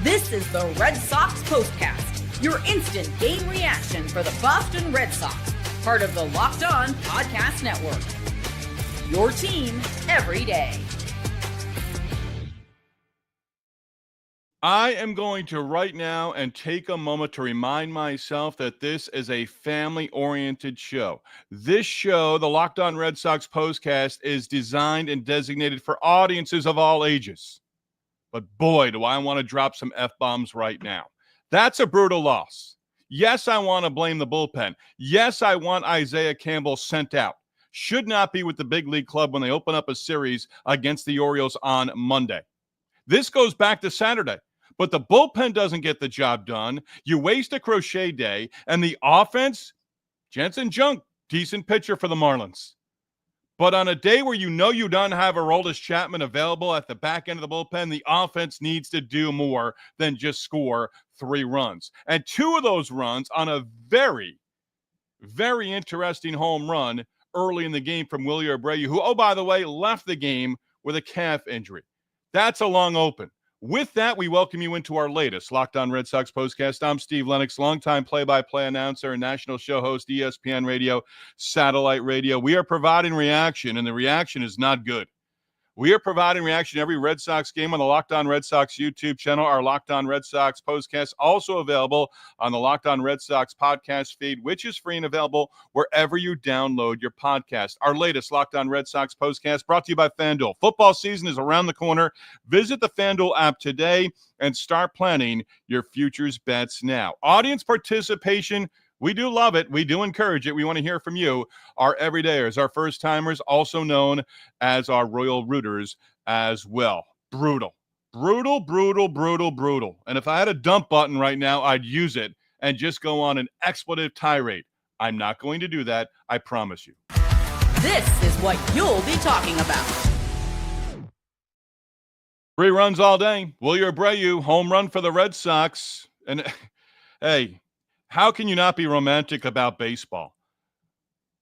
This is the Red Sox POSTCAST, your instant game reaction for the Boston Red Sox, part of the Locked On Podcast Network. Your team every day. I am going to right now and take a moment to remind myself that this is a family-oriented show. This show, the Locked On Red Sox Postcast, is designed and designated for audiences of all ages. But boy, do I want to drop some F-bombs right now. That's a brutal loss. Yes, I want to blame the bullpen. Yes, I want Isaiah Campbell sent out. Should not be with the big league club when they open up a series against the Orioles on Monday. This goes back to Saturday. But the bullpen doesn't get the job done. You waste a Crochet day, and the offense, Jansen Junk, decent pitcher for the Marlins. But on a day where you know you don't have Aroldis Chapman available at the back end of the bullpen, the offense needs to do more than just score 3 runs. And 2 of those runs on a very, very interesting home run early in the game from Wilyer Abreu, who, oh, by the way, left the game with a calf injury. That's a long open. With that, we welcome you into our latest Locked On Red Sox Postcast. I'm Steve Lennox, longtime play-by-play announcer and national show host, ESPN Radio, Satellite Radio. We are providing reaction, and the reaction is not good. We are providing reaction to every Red Sox game on the Locked On Red Sox YouTube channel. Our Locked On Red Sox Postcast also available on the Locked On Red Sox podcast feed, which is free and available wherever you download your podcast. Our latest Locked On Red Sox Postcast brought to you by FanDuel. Football season is around the corner. Visit the FanDuel app today and start planning your futures bets now. Audience participation, we do love it. We do encourage it. We want to hear from you, our everydayers, our first-timers, also known as our Royal Rooters as well. Brutal. Brutal, brutal, brutal, brutal. And if I had a dump button right now, I'd use it and just go on an expletive tirade. I'm not going to do that. I promise you. This is what you'll be talking about. 3 runs all day. Wilyer Abreu, home run for the Red Sox. And, hey, how can you not be romantic about baseball?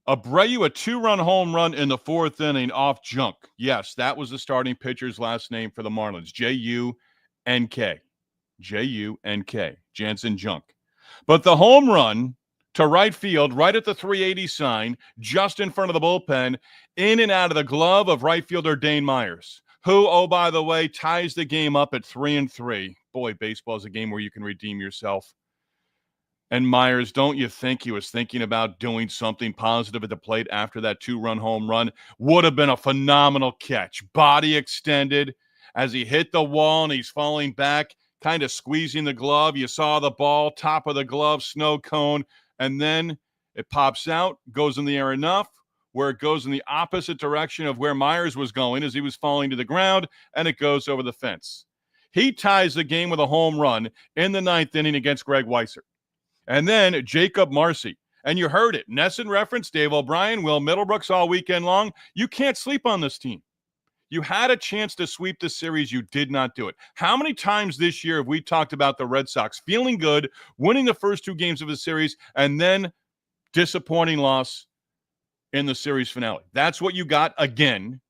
Abreu, a 2-run home run in the 4th inning off Junk. Yes, that was the starting pitcher's last name for the Marlins. J-U-N-K. J-U-N-K. Jansen Junk. But the home run to right field, right at the 380 sign, just in front of the bullpen, in and out of the glove of right fielder Dane Myers, who, oh, by the way, ties the game up at 3-3. Boy, baseball is a game where you can redeem yourself. And Myers, don't you think he was thinking about doing something positive at the plate after that 2-run home run? Would have been a phenomenal catch. Body extended as he hit the wall and he's falling back, kind of squeezing the glove. You saw the ball, top of the glove, snow cone, and then it pops out, goes in the air enough where it goes in the opposite direction of where Myers was going as he was falling to the ground, and it goes over the fence. He ties the game with a home run in the 9th inning against Greg Weisser. And then Jakob Marsee. And you heard it. Nesson referenced Dave O'Brien, Will Middlebrooks all weekend long. You can't sleep on this team. You had a chance to sweep the series. You did not do it. How many times this year have we talked about the Red Sox feeling good, winning the first 2 games of the series, and then disappointing loss in the series finale? That's what you got again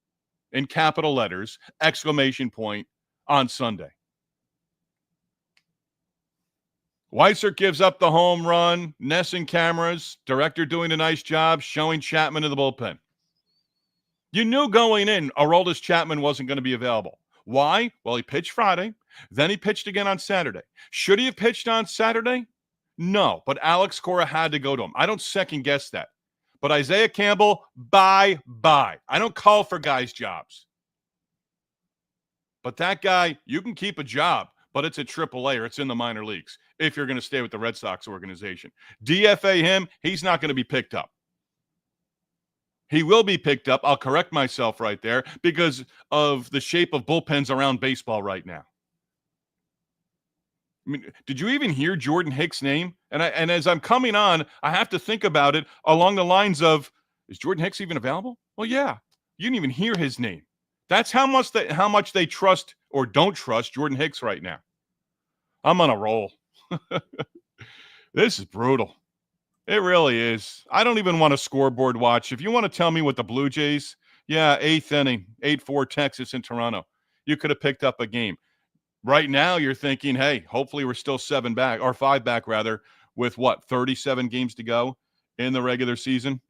in capital letters, exclamation point, on Sunday. Weisser gives up the home run. Nesson cameras. Director doing a nice job showing Chapman in the bullpen. You knew going in Aroldis Chapman wasn't going to be available. Why? Well, he pitched Friday. Then he pitched again on Saturday. Should he have pitched on Saturday? No, but Alex Cora had to go to him. I don't second-guess that. But Isaiah Campbell, bye-bye. I don't call for guys' jobs. But that guy, you can keep a job, but it's at AAA or it's in the minor leagues if you're going to stay with the Red Sox organization. DFA him, he's not going to be picked up. He will be picked up. I'll correct myself right there because of the shape of bullpens around baseball right now. I mean, did you even hear Jordan Hicks' name? And as I'm coming on, I have to think about it along the lines of, is Jordan Hicks even available? Well, yeah. You didn't even hear his name. That's how much they trust or don't trust Jordan Hicks right now. I'm on a roll. This is brutal. It really is. I don't even want to scoreboard watch. If you want to tell me what the Blue Jays, 8th inning, 8-4 Texas in Toronto, you could have picked up a game. Right now, you're thinking, hey, hopefully we're still 5 back rather, with 37 games to go in the regular season.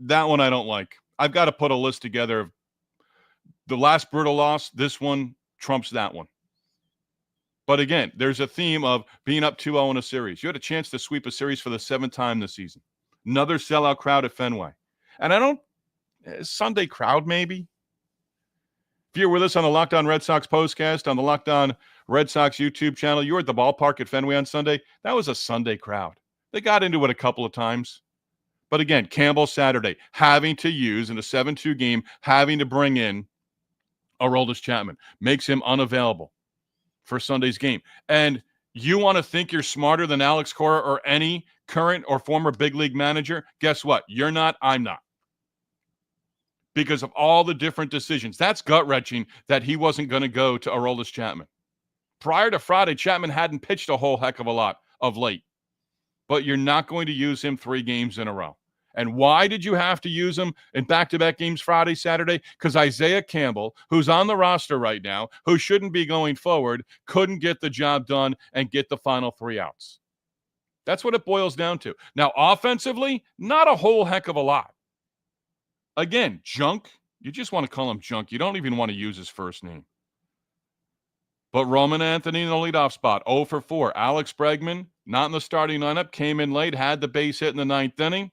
That one I don't like. I've got to put a list together of the last brutal loss. This one trumps that one. But again, there's a theme of being up 2-0 in a series. You had a chance to sweep a series for the 7th time this season. Another sellout crowd at Fenway. And Sunday crowd maybe. If you're with us on the Locked On Red Sox postcast, on the Locked On Red Sox YouTube channel, you were at the ballpark at Fenway on Sunday. That was a Sunday crowd. They got into it a couple of times. But again, Campbell Saturday, having to use in a 7-2 game, having to bring in Aroldis Chapman, makes him unavailable for Sunday's game. And you want to think you're smarter than Alex Cora or any current or former big league manager? Guess what? You're not, I'm not. Because of all the different decisions. That's gut-wrenching that he wasn't going to go to Aroldis Chapman. Prior to Friday, Chapman hadn't pitched a whole heck of a lot of late. But you're not going to use him 3 games in a row. And why did you have to use him in back-to-back games Friday, Saturday? Because Isaiah Campbell, who's on the roster right now, who shouldn't be going forward, couldn't get the job done and get the final 3 outs. That's what it boils down to. Now, offensively, not a whole heck of a lot. Again, Junk, you just want to call him Junk. You don't even want to use his first name. But Roman Anthony in the leadoff spot, 0 for 4. Alex Bregman, not in the starting lineup, came in late, had the base hit in the 9th inning.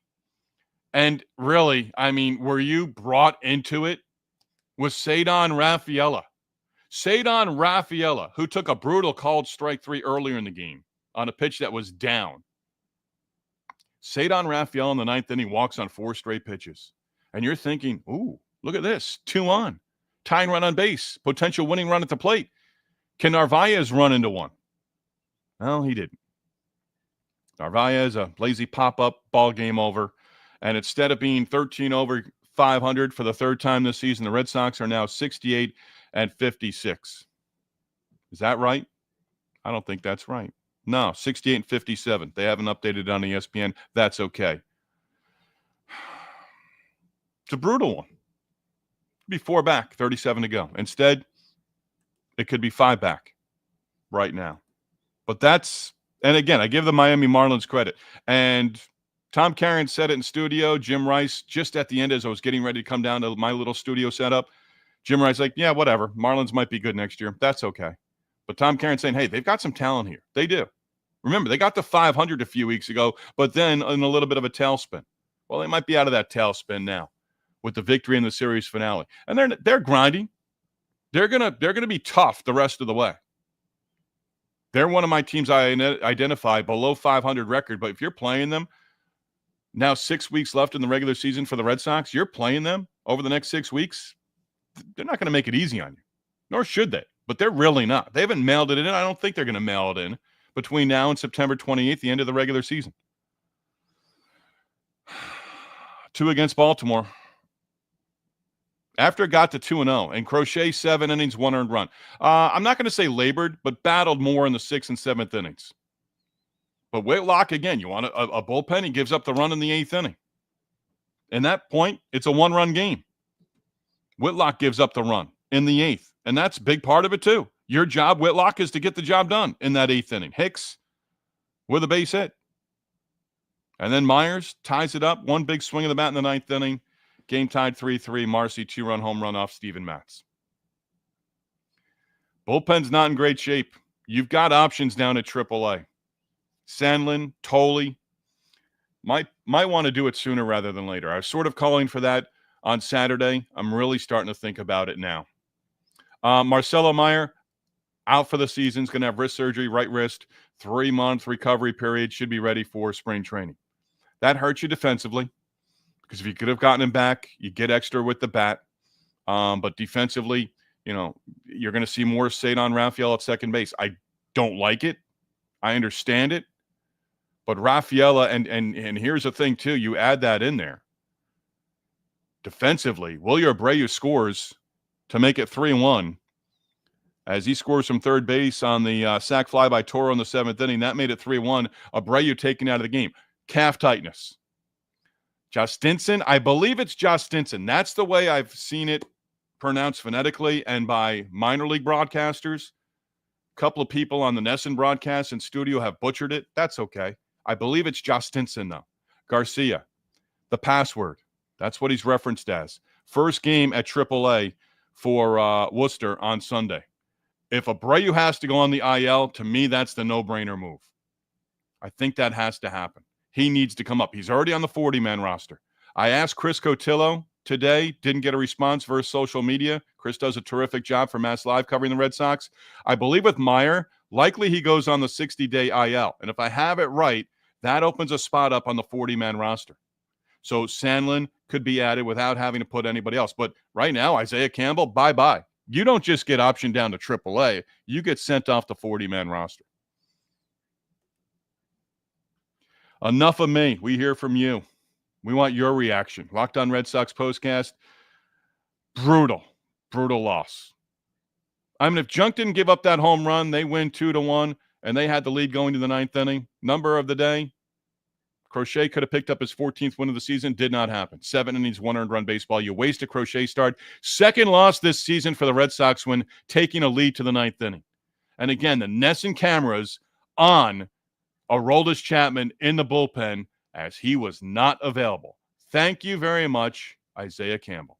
And really, were you brought into it? Was Cedar Rafaela. Cedar Rafaela, who took a brutal called strike 3 earlier in the game on a pitch that was down. Cedar Rafaela in the 9th inning walks on 4 straight pitches. And you're thinking, ooh, look at this, 2 on. Tying run on base, potential winning run at the plate. Can Narvaez run into one? Well, he didn't. Narvaez, a lazy pop-up, ball game over. And instead of being 13 over 500 for the 3rd time this season, the Red Sox are now 68 and 56. Is that right? I don't think that's right. No, 68 and 57. They haven't updated it on ESPN. That's okay. It's a brutal one. It'd be 4 back, 37 to go. Instead, it could be 5 back right now. But and again, I give the Miami Marlins credit. And Tom Caron said it in studio. Jim Rice, just at the end as I was getting ready to come down to my little studio setup, Jim Rice like, yeah, whatever. Marlins might be good next year. That's okay. But Tom Caron saying, hey, they've got some talent here. They do. Remember, they got to 500 a few weeks ago, but then in a little bit of a tailspin. Well, they might be out of that tailspin now with the victory in the series finale. And they're grinding. They're gonna be tough the rest of the way. They're one of my teams I identify below 500 record, but if you're playing them, now 6 weeks left in the regular season for the Red Sox, you're playing them over the next 6 weeks, they're not going to make it easy on you, nor should they, but they're really not. They haven't mailed it in. I don't think they're going to mail it in between now and September 28th, the end of the regular season. 2 against Baltimore. After it got to 2-0, and Crochet 7 innings, 1 earned run. I'm not going to say labored, but battled more in the 6th and 7th innings. But Whitlock, again, you want a bullpen, he gives up the run in the 8th inning. In that point, it's a 1-run game. Whitlock gives up the run in the 8th, and that's a big part of it too. Your job, Whitlock, is to get the job done in that 8th inning. Hicks with a base hit. And then Myers ties it up, 1 big swing of the bat in the 9th inning. Game tied 3-3. Marsee 2-run home run off Steven Matz. Bullpen's not in great shape. You've got options down at AAA. Sandlin, Tolley. Might want to do it sooner rather than later. I was sort of calling for that on Saturday. I'm really starting to think about it now. Marcelo Meyer, out for the season. Is going to have wrist surgery, right wrist, 3-month recovery period. Should be ready for spring training. That hurts you defensively. Because if you could have gotten him back, you get extra with the bat. But defensively, you're going to see more Cedar Rafaela at second base. I don't like it. I understand it. But Rafaela, and here's the thing, too. You add that in there. Defensively, Wilyer Abreu scores to make it 3-1 as he scores from third base on the sac fly by Toro in the 7th inning. That made it 3-1. Abreu taken out of the game. Calf tightness. Josh Stinson, I believe it's Josh Stinson. That's the way I've seen it pronounced phonetically and by minor league broadcasters. A couple of people on the Nesson broadcast and studio have butchered it. That's okay. I believe it's Justinson, though. Garcia, the password. That's what he's referenced as. First game at AAA for Worcester on Sunday. If Abreu has to go on the IL, to me, that's the no-brainer move. I think that has to happen. He needs to come up. He's already on the 40-man roster. I asked Chris Cotillo today, didn't get a response versus social media. Chris does a terrific job for Mass Live covering the Red Sox. I believe with Meyer, likely he goes on the 60-day IL. And if I have it right, that opens a spot up on the 40-man roster. So Sandlin could be added without having to put anybody else. But right now, Isaiah Campbell, bye-bye. You don't just get optioned down to AAA. You get sent off the 40-man roster. Enough of me. We hear from you. We want your reaction. Locked On Red Sox postcast. Brutal loss. I mean, if Junk didn't give up that home run, they win 2-1, and they had the lead going to the ninth inning. Number of the day, Crochet could have picked up his 14th win of the season. Did not happen. 7 innings, 1 earned run baseball. You waste a Crochet start. Second loss this season for the Red Sox when taking a lead to the ninth inning. And again, the Nesson cameras on Aroldis Chapman in the bullpen as he was not available. Thank you very much, Isaiah Campbell.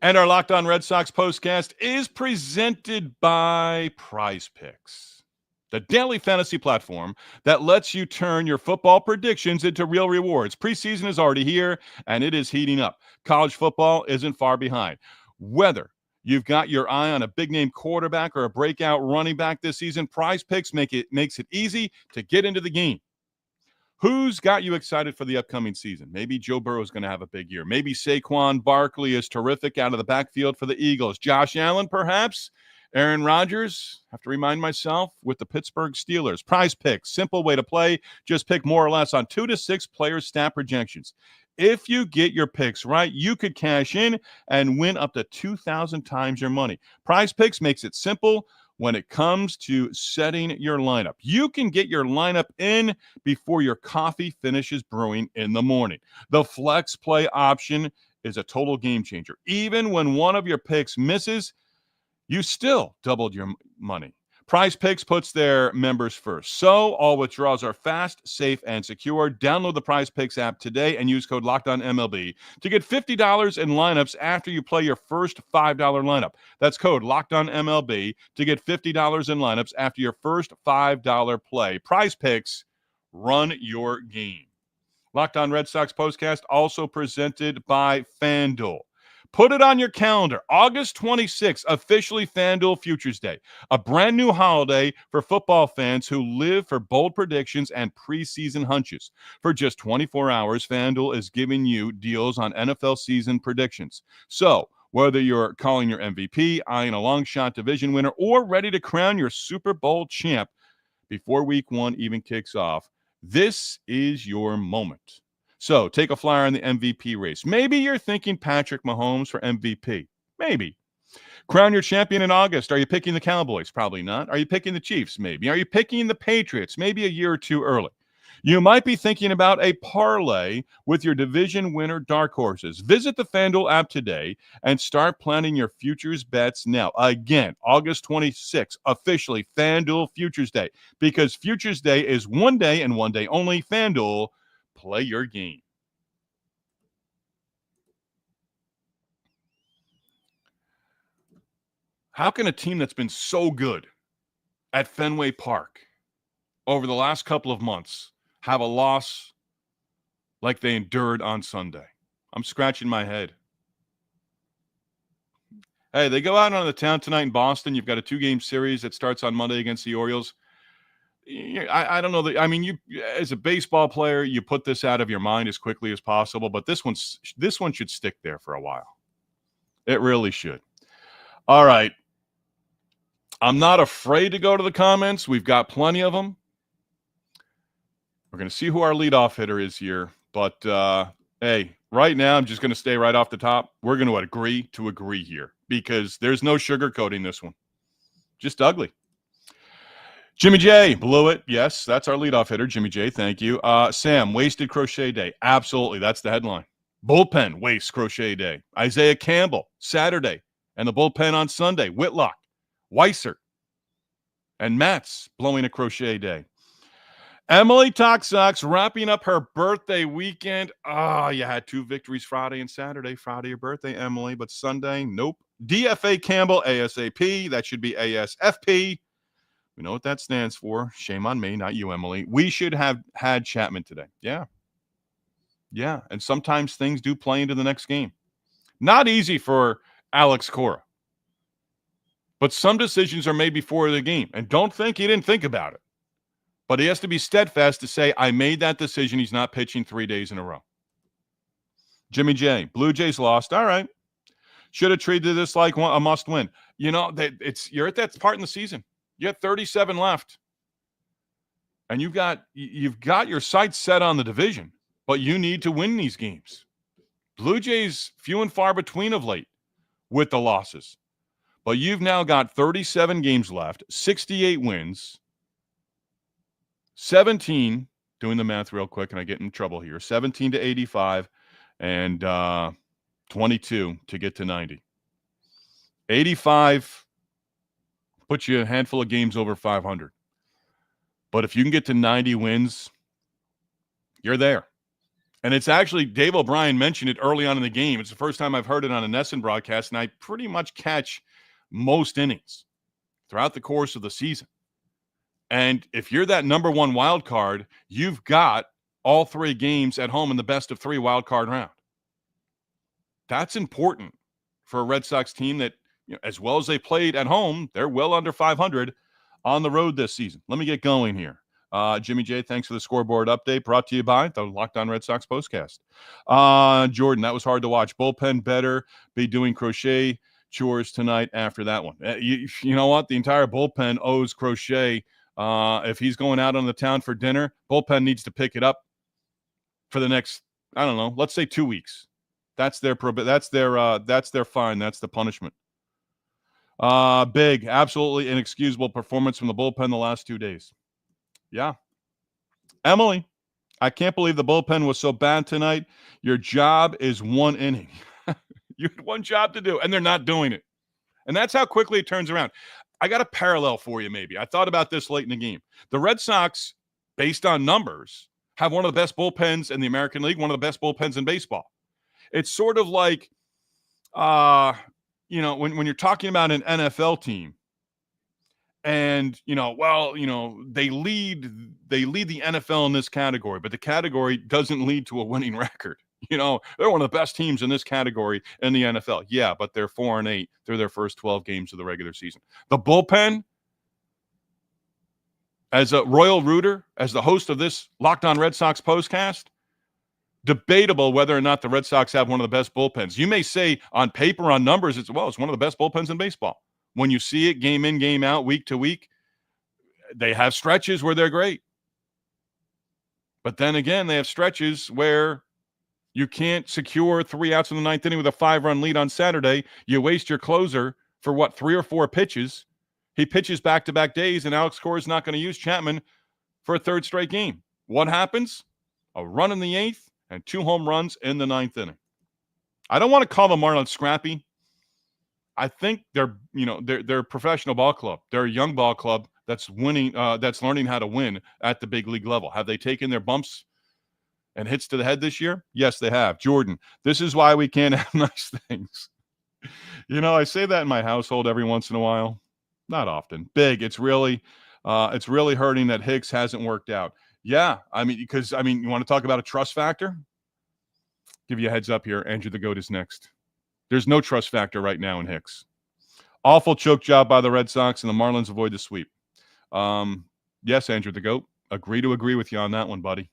And our Locked On Red Sox postcast is presented by Prize Picks, the daily fantasy platform that lets you turn your football predictions into real rewards. Preseason is already here, and it is heating up. College football isn't far behind. Whether you've got your eye on a big-name quarterback or a breakout running back this season, Prize Picks makes it easy to get into the game. Who's got you excited for the upcoming season? Maybe Joe Burrow is going to have a big year. Maybe Saquon Barkley is terrific out of the backfield for the Eagles. Josh Allen, perhaps. Aaron Rodgers, have to remind myself, with the Pittsburgh Steelers. Prize Picks, simple way to play. Just pick more or less on 2 to 6 players' stat projections. If you get your picks right, you could cash in and win up to 2,000 times your money. Prize Picks makes it simple when it comes to setting your lineup. You can get your lineup in before your coffee finishes brewing in the morning. The flex play option is a total game changer. Even when one of your picks misses, you still doubled your money. Prize Picks puts their members first, so all withdrawals are fast, safe, and secure. Download the Prize Picks app today and use code LOCKEDONMLB to get $50 in lineups after you play your first $5 lineup. That's code LOCKEDONMLB to get $50 in lineups after your first $5 play. Prize Picks, run your game. Locked On Red Sox postcast also presented by FanDuel. Put it on your calendar. August 26th, officially FanDuel Futures Day, a brand new holiday for football fans who live for bold predictions and preseason hunches. For just 24 hours, FanDuel is giving you deals on NFL season predictions. So, whether you're calling your MVP, eyeing a long shot division winner, or ready to crown your Super Bowl champ before week 1 even kicks off, this is your moment. So take a flyer on the MVP race. Maybe you're thinking Patrick Mahomes for MVP. Maybe. Crown your champion in August. Are you picking the Cowboys? Probably not. Are you picking the Chiefs? Maybe. Are you picking the Patriots? Maybe a year or two early. You might be thinking about a parlay with your division winner dark horses. Visit the FanDuel app today and start planning your futures bets now. Again, August 26th, officially FanDuel Futures Day, because Futures Day is one day and one day only. FanDuel, play your game. How can a team that's been so good at Fenway Park over the last couple of months have a loss like they endured on Sunday? I'm scratching my head. Hey, they go out on the town tonight in Boston. You've got a 2-game series that starts on Monday against the Orioles. I don't know. I mean, you as a baseball player, you put this out of your mind as quickly as possible, but this one should stick there for a while. It really should. All right. I'm not afraid to go to the comments. We've got plenty of them. We're going to see who our leadoff hitter is here. But, hey, right now I'm just going to stay right off the top. We're going to agree here because there's no sugarcoating this one. Just ugly. Jimmy J, blew it. Yes, that's our leadoff hitter, Jimmy J. Thank you. Sam, wasted Crochet Day. Absolutely. That's the headline. Bullpen wastes Crochet Day. Isaiah Campbell, Saturday. And the bullpen on Sunday. Whitlock, Weiser, and Matz blowing a Crochet Day. Emily Talk Sox wrapping up her birthday weekend. You had 2 victories Friday and Saturday. Friday, your birthday, Emily, but Sunday, nope. DFA Campbell, ASAP. That should be ASFP. We know what that stands for. Shame on me, not you, Emily. We should have had Chapman today. Yeah. And sometimes things do play into the next game. Not easy for Alex Cora. But some decisions are made before the game. And don't think he didn't think about it. But he has to be steadfast to say, I made that decision. He's not pitching 3 days in a row. Jimmy J, Blue Jays lost. All right. Should have treated this like a must win. You're at that part in the season. You have 37 left. And you've got your sights set on the division, but you need to win these games. Blue Jays few and far between of late with the losses. But you've now got 37 games left, 68 wins. 17, doing the math real quick, and I get in trouble here, 17 to 85, and 22 to get to 90. 85 puts you a handful of games over 500. But if you can get to 90 wins, you're there. And it's actually, Dave O'Brien mentioned it early on in the game. It's the first time I've heard it on a Nesson broadcast, and I pretty much catch most innings throughout the course of the season. And if you're that number 1 wild card, you've got all 3 games at home in the best of 3 wild card round. That's important for a Red Sox team that, as well as they played at home, they're well under 500 on the road this season. Let me get going here. Jimmy J, thanks for the scoreboard update brought to you by the Locked On Red Sox postcast. Jordan, that was hard to watch. Bullpen better be doing crochet chores tonight after that one. You know what? The entire bullpen owes Crochet. If he's going out on the town for dinner, bullpen needs to pick it up for the next, I don't know, let's say 2 weeks. That's their fine. That's the punishment. Big, absolutely inexcusable performance from the bullpen the last 2 days. Yeah. Emily, I can't believe the bullpen was so bad tonight. Your job is 1 inning. You had 1 job to do, and they're not doing it. And that's how quickly it turns around. I got a parallel for you, maybe. I thought about this late in the game. The Red Sox, based on numbers, have one of the best bullpens in the American League, one of the best bullpens in baseball. It's sort of like, when you're talking about an NFL team, and, they lead the NFL in this category, but the category doesn't lead to a winning record. They're one of the best teams in this category in the NFL. Yeah, but they're 4-8 through their first 12 games of the regular season. The bullpen, as a Royal Rooter, as the host of this Locked On Red Sox postcast, debatable whether or not the Red Sox have one of the best bullpens. You may say on paper, on numbers, it's one of the best bullpens in baseball. When you see it game in, game out, week to week, they have stretches where they're great. But then again, they have stretches where you can't secure 3 outs in the 9th inning with a 5-run lead on Saturday. You waste your closer for 3 or 4 pitches. He pitches back-to-back days, and Alex Cora is not going to use Chapman for a 3rd straight game. What happens? A run in the 8th and 2 home runs in the 9th inning. I don't want to call the Marlins scrappy. I think they're a professional ball club. They're a young ball club that's winning, that's learning how to win at the big league level. Have they taken their bumps and hits to the head this year? Yes, they have. Jordan, this is why we can't have nice things. I say that in my household every once in a while. Not often. Big, it's really hurting that Hicks hasn't worked out. Yeah, because you want to talk about a trust factor? Give you a heads up here. Andrew the GOAT is next. There's no trust factor right now in Hicks. Awful choke job by the Red Sox, and the Marlins avoid the sweep. Yes, Andrew the GOAT. Agree with you on that one, buddy.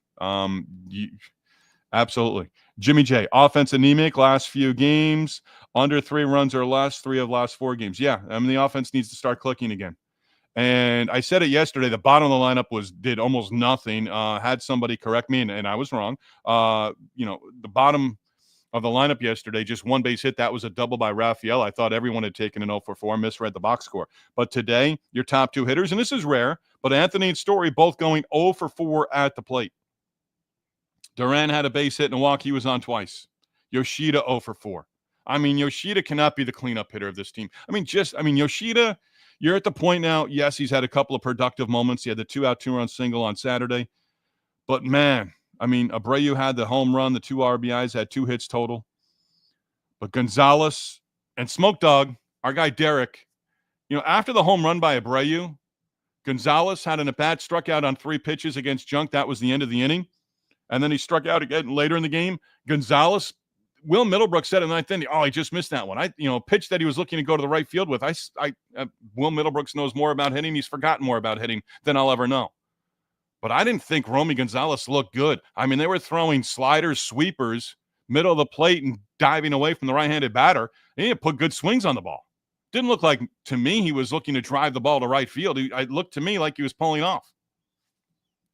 Absolutely. Jimmy J, offense anemic last few games, under 3 runs or less, 3 of last 4 games. Yeah, the offense needs to start clicking again. And I said it yesterday, the bottom of the lineup did almost nothing. Had somebody correct me, and I was wrong. The bottom of the lineup yesterday, just 1 base hit. That was a double by Raphael. I thought everyone had taken an 0 for 4, misread the box score. But today, your top 2 hitters, and this is rare, but Anthony and Story both going 0 for 4 at the plate. Duran had a base hit and a walk. He was on twice. Yoshida 0 for 4. I mean, Yoshida cannot be the cleanup hitter of this team. Yoshida, you're at the point now, yes, he's had a couple of productive moments. He had the 2-out, 2-run single on Saturday. But, man, Abreu had the home run, the 2 RBIs, had 2 hits total. But Gonzalez and Smoke Dog, our guy Derek, after the home run by Abreu, Gonzalez had an at-bat, struck out on 3 pitches against Junk. That was the end of the inning. And then he struck out again later in the game. Gonzalez, Will Middlebrook said in the 9th inning, he just missed that one. Pitch that he was looking to go to the right field with. Will Middlebrooks knows more about hitting. He's forgotten more about hitting than I'll ever know. But I didn't think Romy Gonzalez looked good. They were throwing sliders, sweepers, middle of the plate, and diving away from the right-handed batter. He didn't put good swings on the ball. Didn't look like, to me, he was looking to drive the ball to right field. It looked to me like he was pulling off.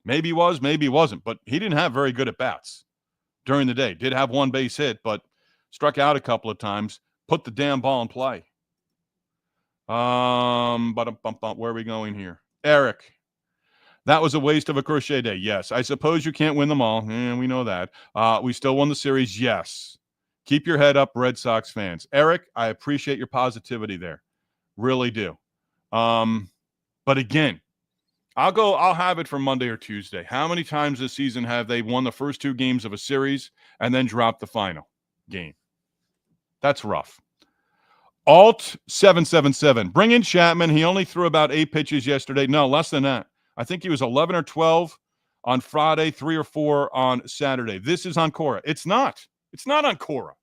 Maybe he was, maybe he wasn't. But he didn't have very good at-bats during the day. Did have 1 base hit, but struck out a couple of times. Put the damn ball in play. Where are we going here? Eric. That was a waste of a Crochet day. Yes. I suppose you can't win them all. We know that. We still won the series. Yes. Keep your head up, Red Sox fans. Eric, I appreciate your positivity there. Really do. But again, I'll have it for Monday or Tuesday. How many times this season have they won the first 2 games of a series and then dropped the final game? That's rough. Alt 777. Bring in Chapman. He only threw about 8 pitches yesterday. No, less than that. I think he was 11 or 12 on Friday, 3 or 4 on Saturday. This is on Cora. It's not. It's not on Cora.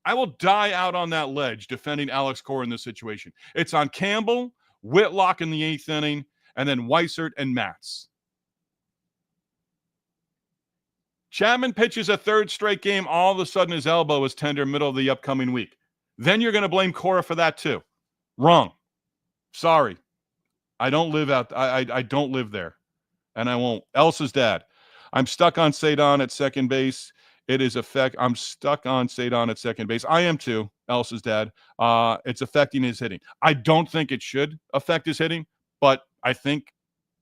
I will die out on that ledge defending Alex Cora in this situation. It's on Campbell, Whitlock in the 8th inning, and then Weissert and Matz. Chapman pitches a 3rd straight game. All of a sudden, his elbow is tender middle of the upcoming week. Then you're going to blame Cora for that too. Wrong. Sorry. I don't live I don't live there, and I won't. Elsa's dad. I'm stuck on Cedon at second base. I'm stuck on Cedon at second base. I am too, Elsa's dad. It's affecting his hitting. I don't think it should affect his hitting, but I think,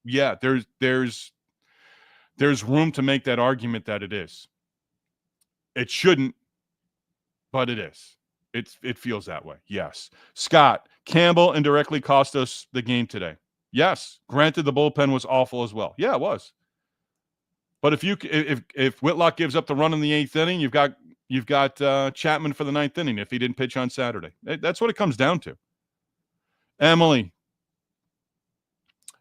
yeah, there's room to make that argument that it is. It shouldn't, but it is. It feels that way. Yes. Scott, Campbell indirectly cost us the game today. Yes. Granted, the bullpen was awful as well. Yeah, it was. But if Whitlock gives up the run in the 8th inning, you've got Chapman for the 9th inning if he didn't pitch on Saturday. That's what it comes down to. Emily,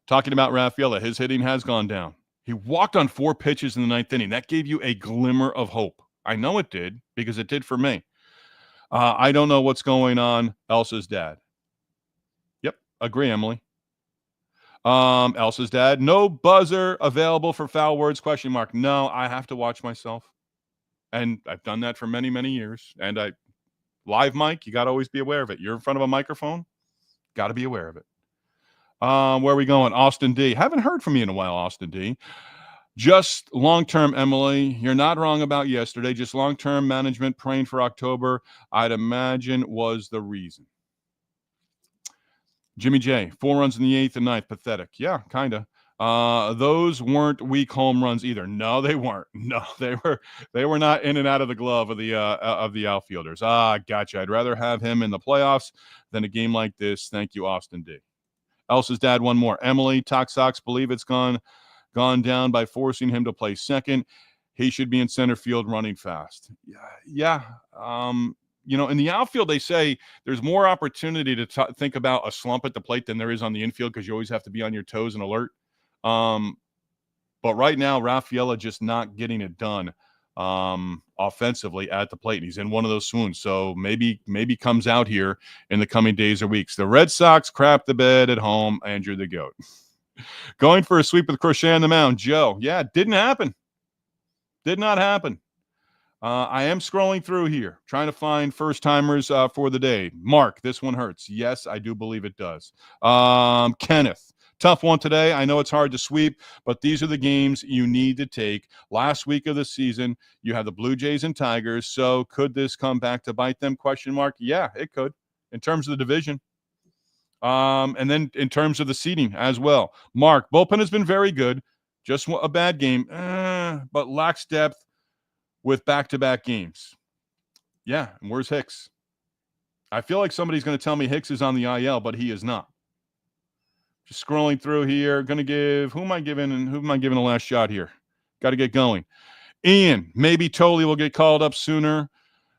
talking about Rafaela, his hitting has gone down. He walked on 4 pitches in the 9th inning. That gave you a glimmer of hope. I know it did because it did for me. I don't know what's going on. Elsa's dad. Yep, agree, Emily. Elsa's dad. No buzzer available for foul words, ? No, I have to watch myself. And I've done that for many, many years. And live mic, you got to always be aware of it. You're in front of a microphone, got to be aware of it. Where are we going? Austin D. Haven't heard from you in a while, Austin D. Just long-term, Emily. You're not wrong about yesterday. Just long-term management praying for October, I'd imagine, was the reason. Jimmy J. 4 runs in the 8th and 9th. Pathetic. Yeah, kind of. Those weren't weak home runs either. No, they weren't. No, they were not in and out of the glove of the outfielders. Gotcha. I'd rather have him in the playoffs than a game like this. Thank you, Austin D. Elsa's dad, one more. Emily, Talk Sox believe it's gone down by forcing him to play second. He should be in center field running fast. Yeah. In the outfield, they say there's more opportunity to think about a slump at the plate than there is on the infield because you always have to be on your toes and alert. But right now, Rafaela just not getting it done offensively at the plate. He's in one of those swoons. So maybe comes out here in the coming days or weeks. The Red Sox crap the bed at home. Andrew the GOAT. Going for a sweep with Crochet on the mound. Joe. Yeah, it didn't happen. Did not happen. I am scrolling through here, trying to find first-timers for the day. Mark, this one hurts. Yes, I do believe it does. Kenneth, tough one today. I know it's hard to sweep, but these are the games you need to take. Last week of the season, you have the Blue Jays and Tigers, so could this come back to bite them? ? Yeah, it could, in terms of the division. And then in terms of the seeding as well. Mark, bullpen has been very good. Just a bad game, but lacks depth with back-to-back games. Yeah, and where's Hicks? I feel like somebody's going to tell me Hicks is on the IL, but he is not. Just scrolling through here. Going to give, who am I giving the last shot here? Got to get going. Ian, maybe Tolley will get called up sooner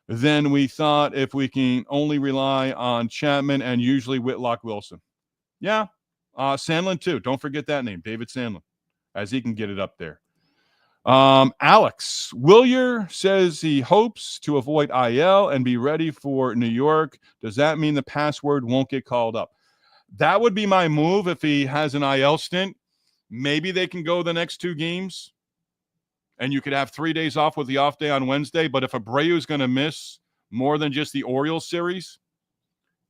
than we thought if we can only rely on Chapman and usually Whitlock Wilson. Yeah. Sandlin, too. Don't forget that name, David Sandlin, as he can get it up there. Alex Willier says he hopes to avoid IL and be ready for New York. Does that mean the password won't get called up? That would be my move if he has an IL stint. Maybe they can go the next 2 games, and you could have 3 days off with the off day on Wednesday. But if Abreu is going to miss more than just the Orioles series,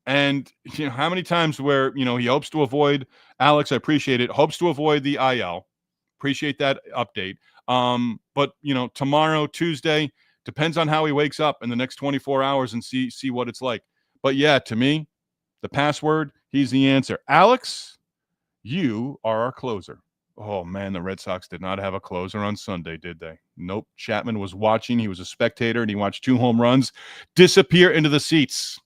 and how many times where he hopes to avoid, Alex, I appreciate it, hopes to avoid the IL. Appreciate that update. But tomorrow, Tuesday, depends on how he wakes up in the next 24 hours and see what it's like. But yeah, to me, the password, he's the answer. Alex, you are our closer. Oh, man, the Red Sox did not have a closer on Sunday, did they? Nope. Chapman was watching. He was a spectator, and he watched 2 home runs disappear into the seats.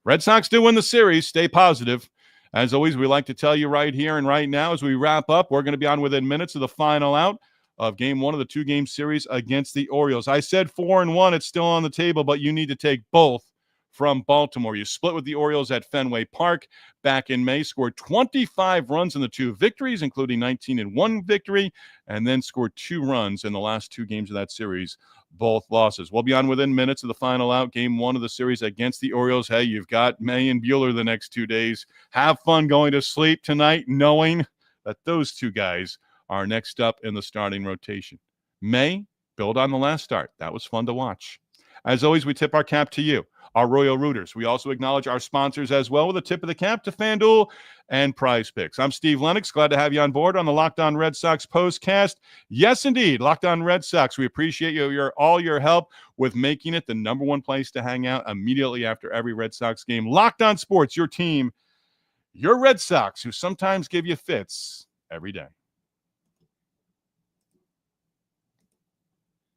Red Sox do win the series. Stay positive. As always, we like to tell you right here and right now as we wrap up, we're going to be on within minutes of the final out of Game 1 of the 2-game series against the Orioles. I said 4-1. It's still on the table, but you need to take both from Baltimore. You split with the Orioles at Fenway Park back in May, scored 25 runs in the 2 victories, including 19-1 victory, and then scored 2 runs in the last 2 games of that series, both losses. We'll be on within minutes of the final out, Game 1 of the series against the Orioles. Hey, you've got May and Buehler the next 2 days. Have fun going to sleep tonight knowing that those 2 guys are next up in the starting rotation. May, build on the last start. That was fun to watch. As always, we tip our cap to you, our Royal Rooters. We also acknowledge our sponsors as well with a tip of the cap to FanDuel and Prize Picks. I'm Steve Lennox. Glad to have you on board on the Locked On Red Sox postcast. Yes, indeed, Locked On Red Sox. We appreciate all your help with making it the number 1 place to hang out immediately after every Red Sox game. Locked On Sports, your team, your Red Sox, who sometimes give you fits every day.